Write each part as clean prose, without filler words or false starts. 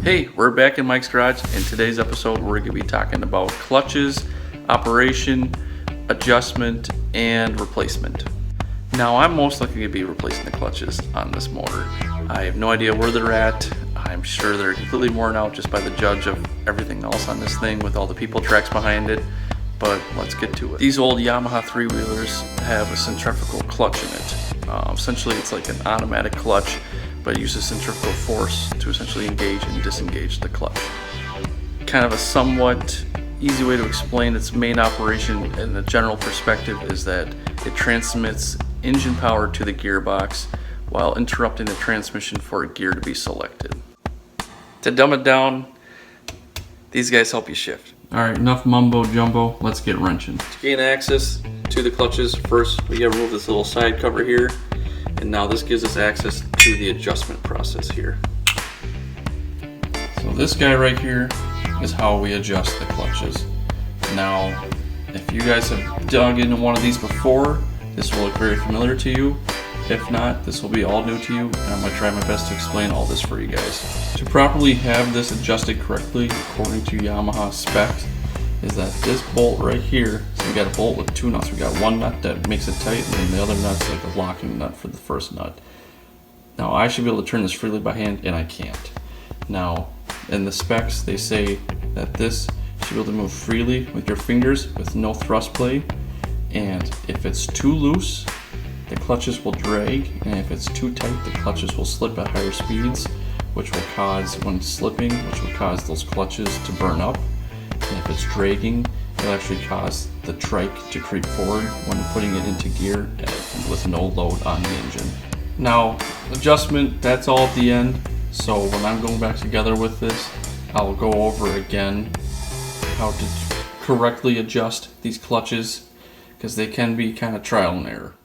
Hey, we're back in Mike's Garage. In today's episode, we're going to be talking about clutches, operation, adjustment, and replacement. Now, I'm most likely going to be replacing the clutches on this motor. I have no idea where they're at. I'm sure they're completely worn out just by the judge of everything else on this thing with all the people tracks behind it. But let's get to it. These old Yamaha 3-wheelers have a centrifugal clutch in it. Essentially, it's like an automatic clutch, but it uses centrifugal force to essentially engage and disengage the clutch. Kind of a somewhat easy way to explain its main operation in the general perspective is that it transmits engine power to the gearbox while interrupting the transmission for a gear to be selected. To dumb it down, these guys help you shift. Alright, enough mumbo jumbo, let's get wrenching. To gain access to the clutches, first we gotta remove this little side cover here, and now this gives us access to the adjustment process here. So this guy right here is how we adjust the clutches. Now, if you guys have dug into one of these before, this will look very familiar to you. If not, this will be all new to you, and I'm going to try my best to explain all this for you guys. To properly have this adjusted correctly, according to Yamaha specs, is that this bolt right here, so we got a bolt with two nuts. We got one nut that makes it tight, and then the other nut's like a locking nut for the first nut. Now, I should be able to turn this freely by hand, and I can't. Now, in the specs, they say that this should be able to move freely with your fingers with no thrust play, and if it's too loose, the clutches will drag, and if it's too tight, the clutches will slip at higher speeds, which will cause, when slipping, which will cause those clutches to burn up. And if it's dragging, it'll actually cause the trike to creep forward when putting it into gear with no load on the engine. Now, adjustment, that's all at the end. So when I'm going back together with this, I'll go over again how to correctly adjust these clutches, because they can be kind of trial and error.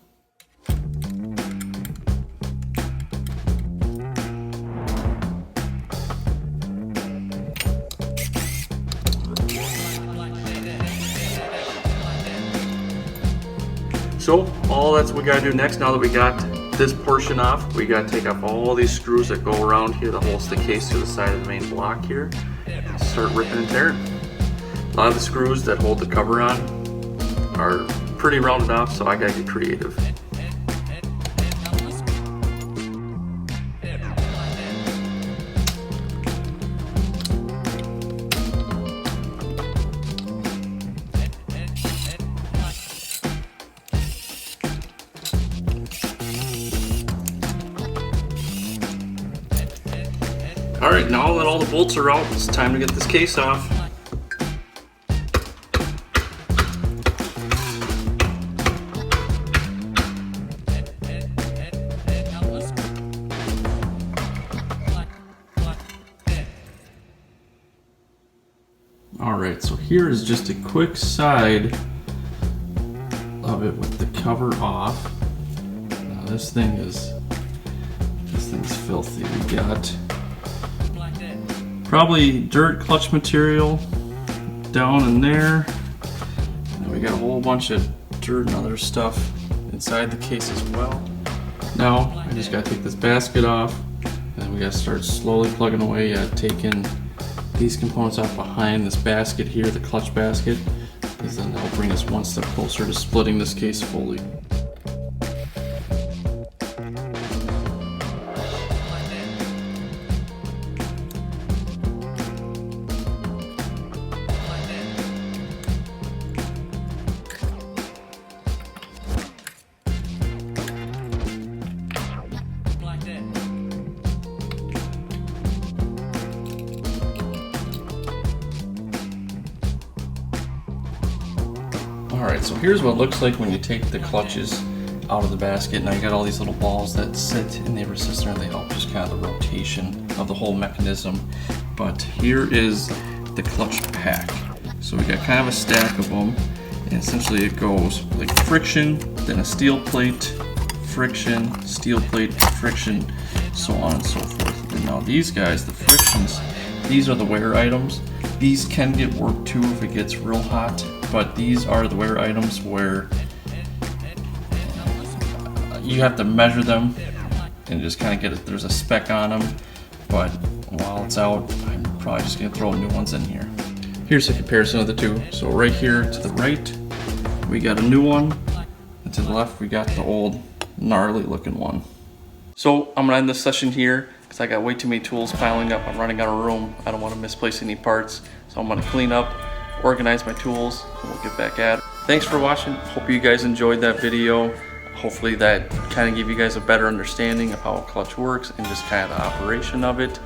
So all that's what we gotta do next, now that we got this portion off, we gotta take off all these screws that go around here that holds the case to the side of the main block here, and start ripping and tearing. A lot of the screws that hold the cover on are pretty rounded off, so I gotta get creative. Alright, now that all the bolts are out, it's time to get this case off. Alright, so here is just a quick side of it with the cover off. Now this thing's filthy. We got probably dirt clutch material down in there. And we got a whole bunch of dirt and other stuff inside the case as well. Now I just gotta take this basket off, and we gotta start slowly plugging away at taking these components off behind this basket here, the clutch basket, because then that'll bring us one step closer to splitting this case fully. Alright, so here's what it looks like when you take the clutches out of the basket. Now you got all these little balls that sit in the resistor, and they help just kind of the rotation of the whole mechanism. But here is the clutch pack. So we got kind of a stack of them, and essentially it goes like friction, then a steel plate, friction, steel plate, friction, so on and so forth. And now these guys, the frictions, these are the wear items. These can get worked too if it gets real hot, but these are the wear items where you have to measure them and just kind of get it. There's a spec on them, but while it's out, I'm probably just gonna throw new ones in here. Here's a comparison of the two. So right here to the right, we got a new one, and to the left, we got the old gnarly looking one. So I'm gonna end this session here because I got way too many tools piling up. I'm running out of room. I don't want to misplace any parts. So I'm gonna clean up, organize my tools, and we'll get back at it. Thanks for watching. Hope you guys enjoyed that video. Hopefully that kind of gave you guys a better understanding of how a clutch works and just kind of the operation of it.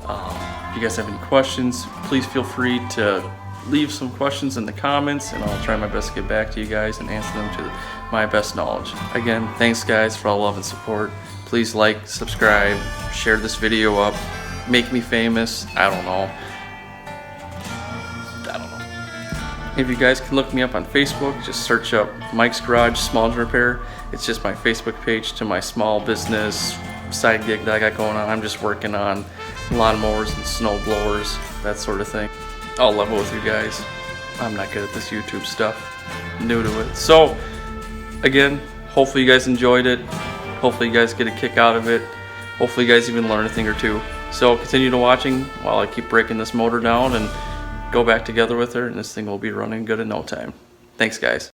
If you guys have any questions, please feel free to leave some questions in the comments and I'll try my best to get back to you guys and answer them to my best knowledge. Again, thanks guys for all love and support. Please like, subscribe, share this video up, make me famous. I don't know. If you guys can look me up on Facebook, just search up Mike's Garage Small Engine Repair. It's just my Facebook page to my small business side gig that I got going on. I'm just working on lawnmowers and snow blowers, that sort of thing. I'll level with you guys. I'm not good at this YouTube stuff. I'm new to it. So, again, hopefully you guys enjoyed it. Hopefully you guys get a kick out of it. Hopefully you guys even learn a thing or two. So continue to watching while I keep breaking this motor down and go back together with her, and this thing will be running good in no time. Thanks guys.